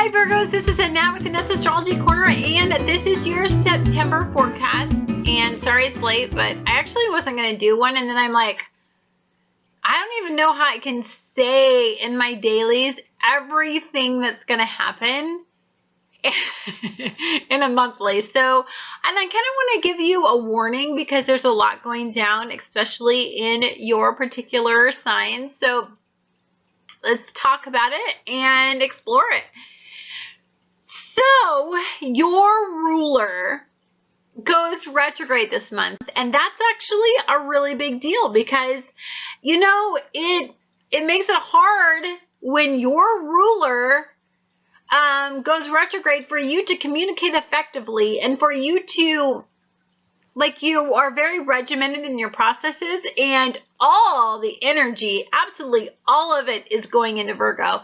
Hi Virgos, this is Annette with Annette's Astrology Corner, and this is your September forecast. And sorry it's late, but I actually wasn't going to do one, and then I'm like, I don't even know how I can say in my dailies everything that's going to happen in a monthly. So, and I kind of want to give you a warning because there's a lot going down, especially in your particular sign. So let's talk about it and explore it. So your ruler goes retrograde this month, and that's actually a really big deal because, you know, it makes it hard when your ruler goes retrograde for you to communicate effectively and for you to, like, you are very regimented in your processes, and all the energy, absolutely all of it, is going into Virgo.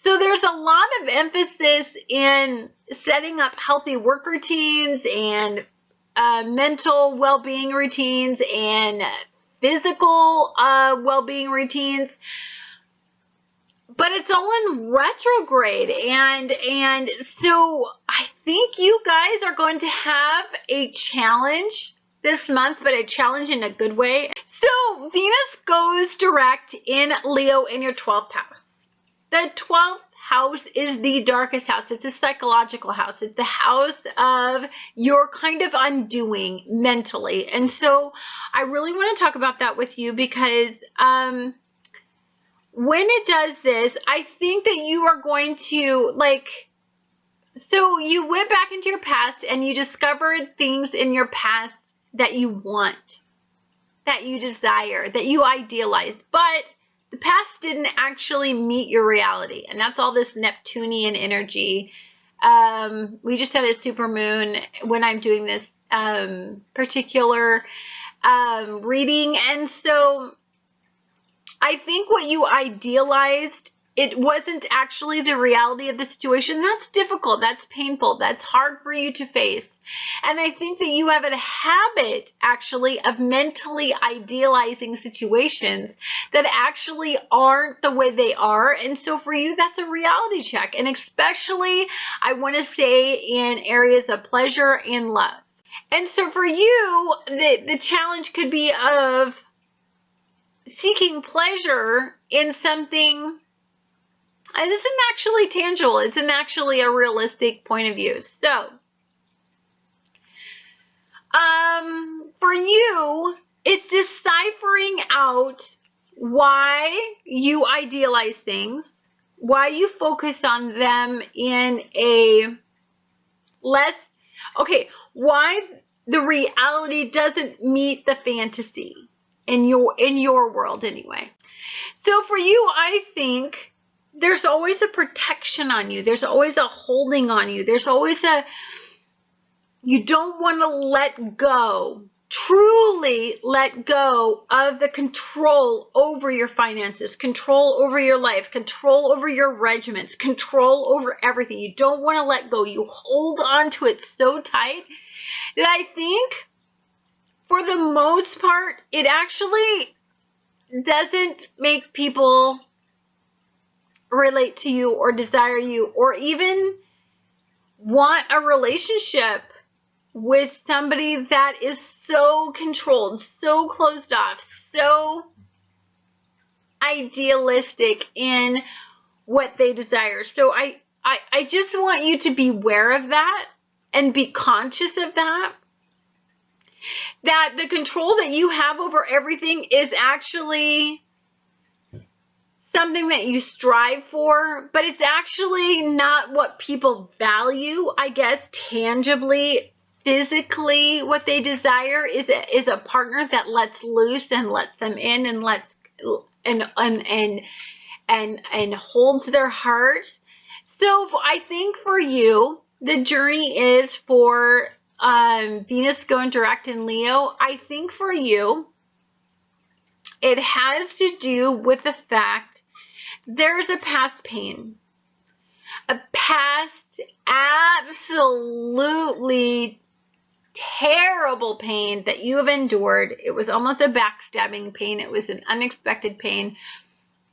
So there's a lot of emphasis in setting up healthy work routines and mental well-being routines and physical well-being routines. But it's all in retrograde, and so I think you guys are going to have a challenge this month, but a challenge in a good way. So Venus goes direct in Leo in your 12th house. The 12th house is the darkest house. It's a psychological house. It's the house of your kind of undoing mentally. And so I really want to talk about that with you because when it does this, I think that you are going to, like, so you went back into your past and you discovered things in your past that you want, that you desire, that you idealized, but the past didn't actually meet your reality. And that's all this Neptunian energy. We just had a supermoon when I'm doing this particular reading. And so I think what you idealized, it wasn't actually the reality of the situation. That's difficult. That's painful. That's hard for you to face. And I think that you have a habit, actually, of mentally idealizing situations that actually aren't the way they are. And so for you, that's a reality check. And especially, I want to say, in areas of pleasure and love. And so for you, the challenge could be of seeking pleasure in something that isn't actually tangible. It's not actually a realistic point of view. So, for you, it's deciphering out why you idealize things, why you focus on them in a why the reality doesn't meet the fantasy in your world anyway. So for you, I think there's always a protection on you. There's always a holding on you. There's always you don't want to let go, truly let go of the control over your finances, control over your life, control over your regiments, control over everything. You don't want to let go. You hold on to it so tight that I think, for the most part, it actually doesn't make people relate to you or desire you or even want a relationship with somebody that is so controlled, so closed off, so idealistic in what they desire. So I just want you to be aware of that and be conscious of that. That the control that you have over everything is actually something that you strive for, but it's actually not what people value, I guess, tangibly, physically. What they desire is a partner that lets loose and lets them in and lets and holds their heart. So I think for you, the journey is for Venus going direct in Leo. I think for you, it has to do with the fact there's a past pain. A past absolutely terrible pain that you have endured. It was almost a backstabbing pain. It was an unexpected pain.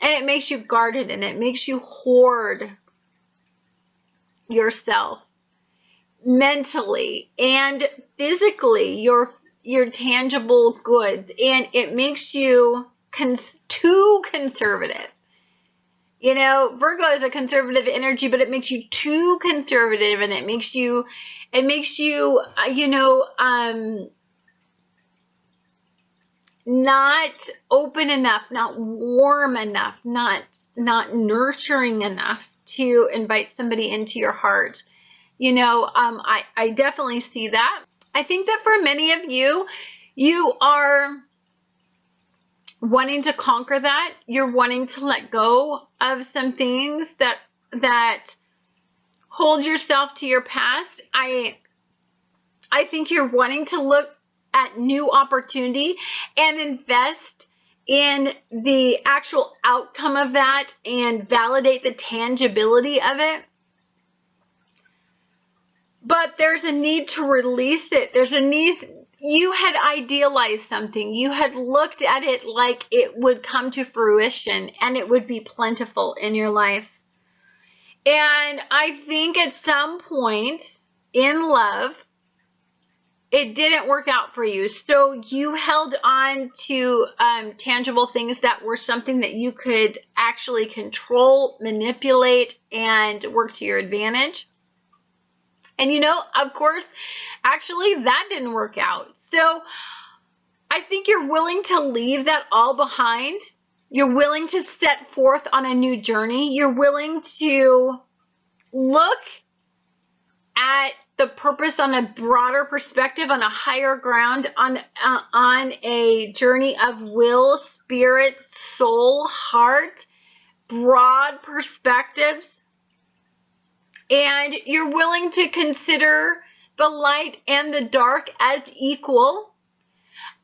And it makes you guarded and it makes you hoard yourself mentally and physically, your tangible goods, and it makes you too conservative. You know, Virgo is a conservative energy, but it makes you too conservative, and it makes you, not open enough, not warm enough, not nurturing enough to invite somebody into your heart. I definitely see that. I think that for many of you, you are wanting to conquer that. You're wanting to let go of some things that hold yourself to your past. I think you're wanting to look at new opportunity and invest in the actual outcome of that and validate the tangibility of it. But there's a need to release it. There's a need. You had idealized something. You had looked at it like it would come to fruition and it would be plentiful in your life. And I think at some point in love, it didn't work out for you. So you held on to tangible things that were something that you could actually control, manipulate, and work to your advantage. And of course, actually that didn't work out. So I think you're willing to leave that all behind. You're willing to set forth on a new journey. You're willing to look at the purpose on a broader perspective, on a higher ground, on a journey of will, spirit, soul, heart, broad perspectives. And you're willing to consider the light and the dark as equal.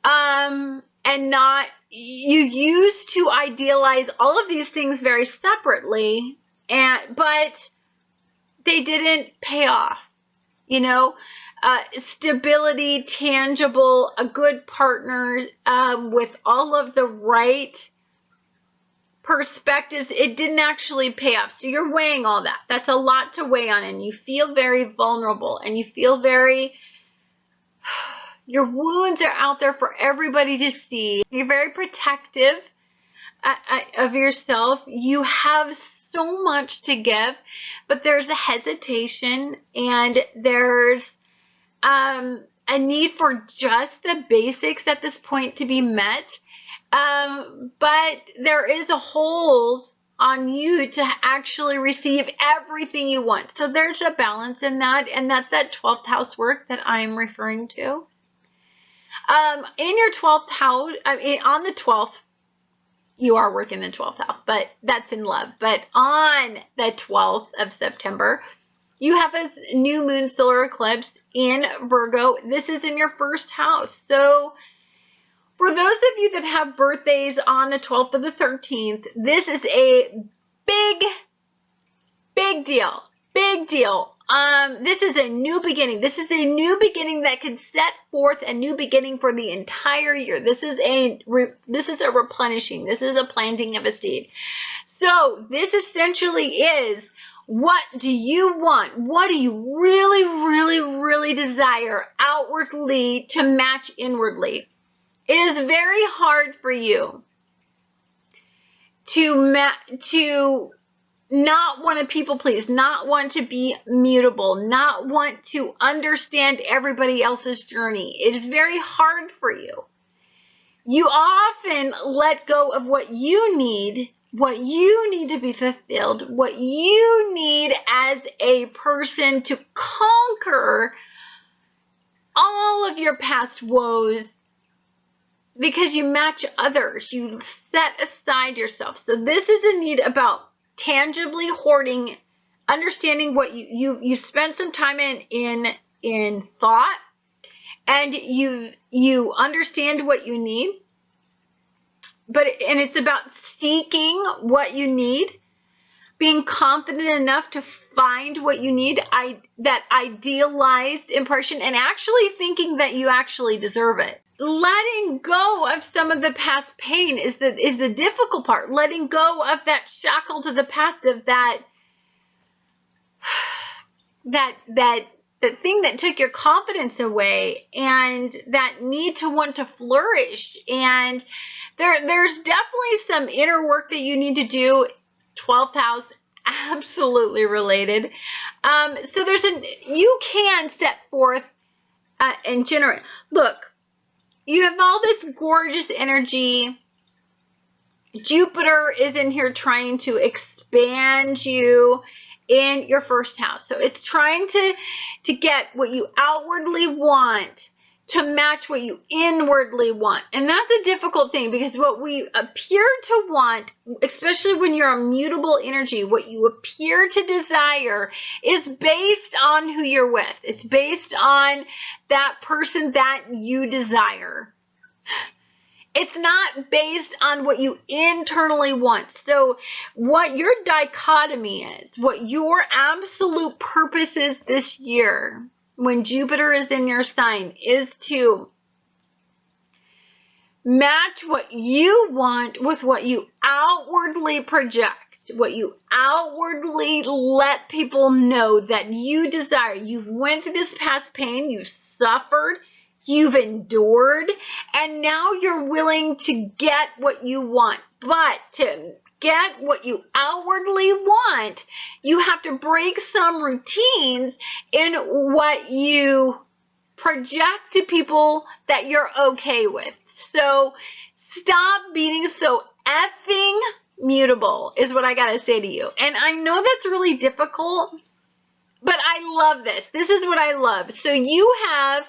And not, you used to idealize all of these things very separately, but they didn't pay off. Stability, tangible, a good partner, with all of the right perspectives, it didn't actually pay off. So you're weighing all that. That's a lot to weigh on, and you feel very vulnerable, and you feel your wounds are out there for everybody to see. You're very protective of yourself. You have so much to give, but there's a hesitation, and there's a need for just the basics at this point to be met. But there is a hold on you to actually receive everything you want. So there's a balance in that, and that's that 12th house work that I'm referring to. In your 12th house, on the 12th, you are working the 12th house, but that's in love. But on the 12th of September, you have a new moon solar eclipse in Virgo. This is in your first house. So for those of you that have birthdays on the 12th or the 13th, this is a big deal. Big deal. This is a new beginning. This is a new beginning that can set forth a new beginning for the entire year. This is a replenishing. This is a planting of a seed. So this essentially is, what do you want? What do you really, really, really desire outwardly to match inwardly? It is very hard for you to not want to people please, not want to be mutable, not want to understand everybody else's journey. It is very hard for you. You often let go of what you need to be fulfilled, what you need as a person to conquer all of your past woes, because you match others. You set aside yourself. So this is a need about tangibly hoarding, understanding what you spent some time in thought, and you understand what you need. And it's about seeking what you need, being confident enough to find what you need, that idealized impression, and actually thinking that you actually deserve it. Letting go of some of the past pain is the difficult part. Letting go of that shackle to the past, of that the thing that took your confidence away, and that need to want to flourish. And there's definitely some inner work that you need to do. 12th house, absolutely related. So you can set forth and generate. Look, you have all this gorgeous energy. Jupiter is in here trying to expand you in your first house. So it's trying to get what you outwardly want to match what you inwardly want. And that's a difficult thing, because what we appear to want, especially when you're a mutable energy, what you appear to desire is based on who you're with. It's based on that person that you desire. It's not based on what you internally want. So what your dichotomy is, what your absolute purpose is this year, when Jupiter is in your sign, is to match what you want with what you outwardly project, what you outwardly let people know that you desire. You've went through this past pain, you've suffered, you've endured, and now you're willing to get what you want. But to get what you outwardly want, you have to break some routines in what you project to people that you're okay with. So stop being so effing mutable, is what I gotta say to you. And I know that's really difficult, but I love this. This is what I love. So you have,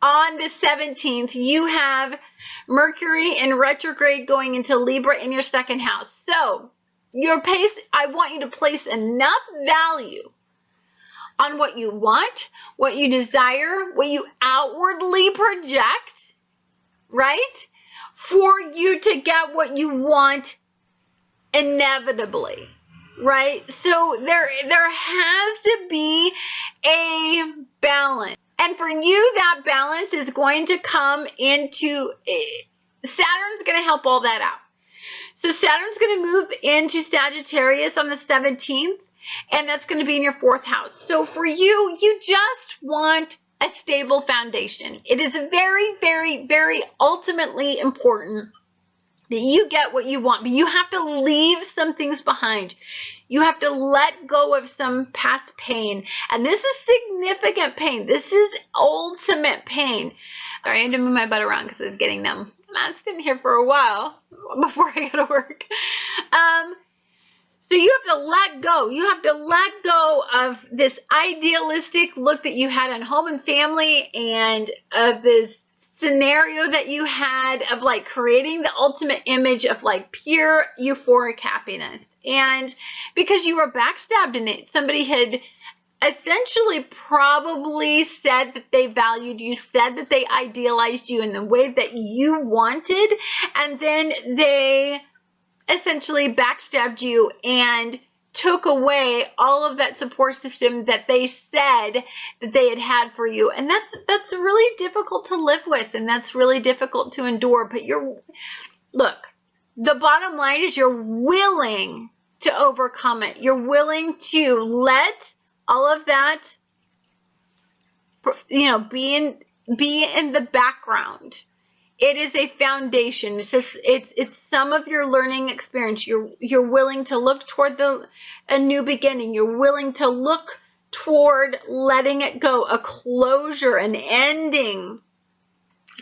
on the 17th, you have Mercury in retrograde going into Libra in your second house. So I want you to place enough value on what you want, what you desire, what you outwardly project, right? For you to get what you want inevitably, right? So there has to be a balance. And for you, that balance is going to come into, Saturn's going to help all that out. So Saturn's going to move into Sagittarius on the 17th, and that's going to be in your 4th house. So for you, you just want a stable foundation. It is very, very, very ultimately important that you get what you want, but you have to leave some things behind. You have to let go of some past pain. And this is significant pain. This is ultimate pain. Sorry, I had to move my butt around because it's getting numb. I was sitting here for a while before I go to work. So you have to let go. You have to let go of this idealistic look that you had on home and family, and of this scenario that you had of like creating the ultimate image of like pure euphoric happiness. And because you were backstabbed in it, somebody had essentially probably said that they valued you, said that they idealized you in the way that you wanted, and then they essentially backstabbed you and took away all of that support system that they said that they had for you. And that's really difficult to live with, and that's really difficult to endure. But look, the bottom line is you're willing to overcome it. You're willing to let all of that, be in the background. It is a foundation. It's some of your learning experience. You're willing to look toward a new beginning. You're willing to look toward letting it go, a closure, an ending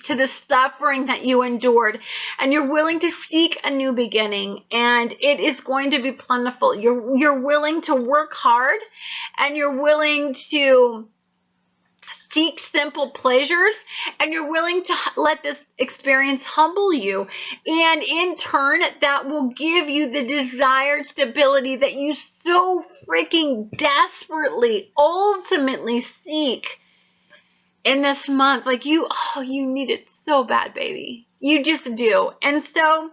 to the suffering that you endured. And you're willing to seek a new beginning, and it is going to be plentiful. You're willing to work hard, and you're willing to seek simple pleasures, and you're willing to let this experience humble you. And in turn, that will give you the desired stability that you so freaking desperately, ultimately seek in this month. Like you need it so bad, baby. You just do. And so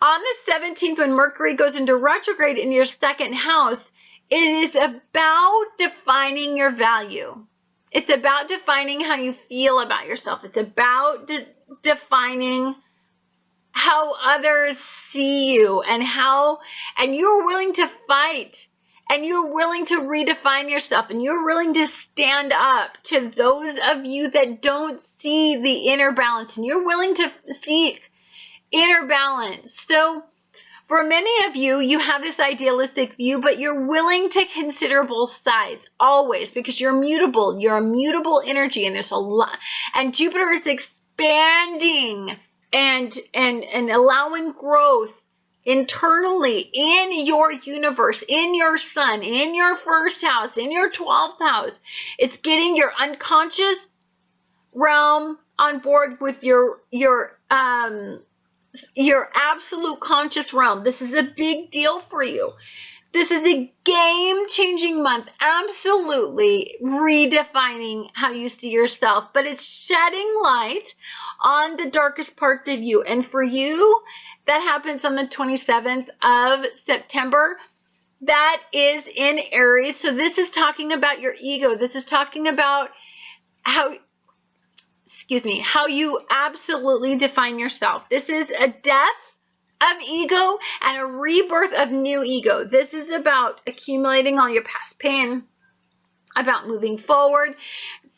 on the 17th, when Mercury goes into retrograde in your second house, it is about defining your value. It's about defining how you feel about yourself. It's about defining how others see you, and you're willing to fight and you're willing to redefine yourself, and you're willing to stand up to those of you that don't see the inner balance, and you're willing to seek inner balance. So for many of you, you have this idealistic view, but you're willing to consider both sides always, because you're mutable. You're a mutable energy, and there's a lot. And Jupiter is expanding and allowing growth internally in your universe, in your sun, in your first house, in your 12th house. It's getting your unconscious realm on board with your absolute conscious realm. This is a big deal for you. This is a game-changing month, absolutely redefining how you see yourself, but it's shedding light on the darkest parts of you. And for you, that happens on the 27th of September. That is in Aries. So this is talking about your ego. This is talking about how you absolutely define yourself. This is a death of ego and a rebirth of new ego. This is about accumulating all your past pain, about moving forward,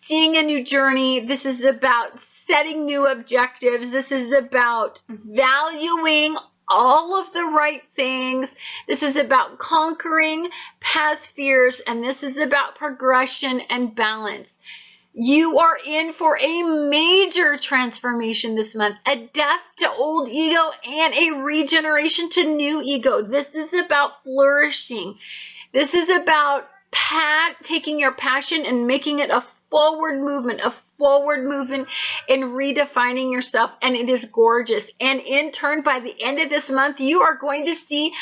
seeing a new journey. This is about setting new objectives. This is about valuing all of the right things. This is about conquering past fears, and this is about progression and balance. You are in for a major transformation this month, a death to old ego and a regeneration to new ego. This is about flourishing. This is about taking your passion and making it a forward movement in redefining yourself, and it is gorgeous. And in turn, by the end of this month, you are going to see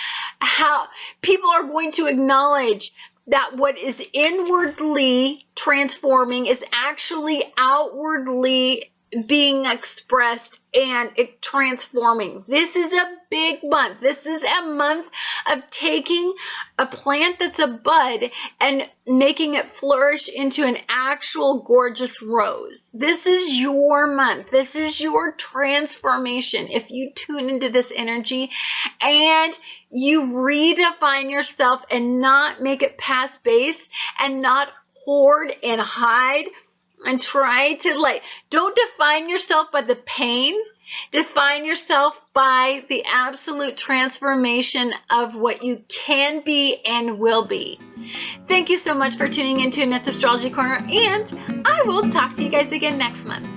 how people are going to acknowledge that what is inwardly transforming is actually outwardly being expressed and transforming. This is a big month. This is a month of taking a plant that's a bud and making it flourish into an actual gorgeous rose. This is your month. This is your transformation. If you tune into this energy and you redefine yourself and not make it past based and not hoard and hide and try to don't define yourself by the pain. Define yourself by the absolute transformation of what you can be and will be. Thank you so much for tuning into Annette's Astrology Corner, and I will talk to you guys again next month.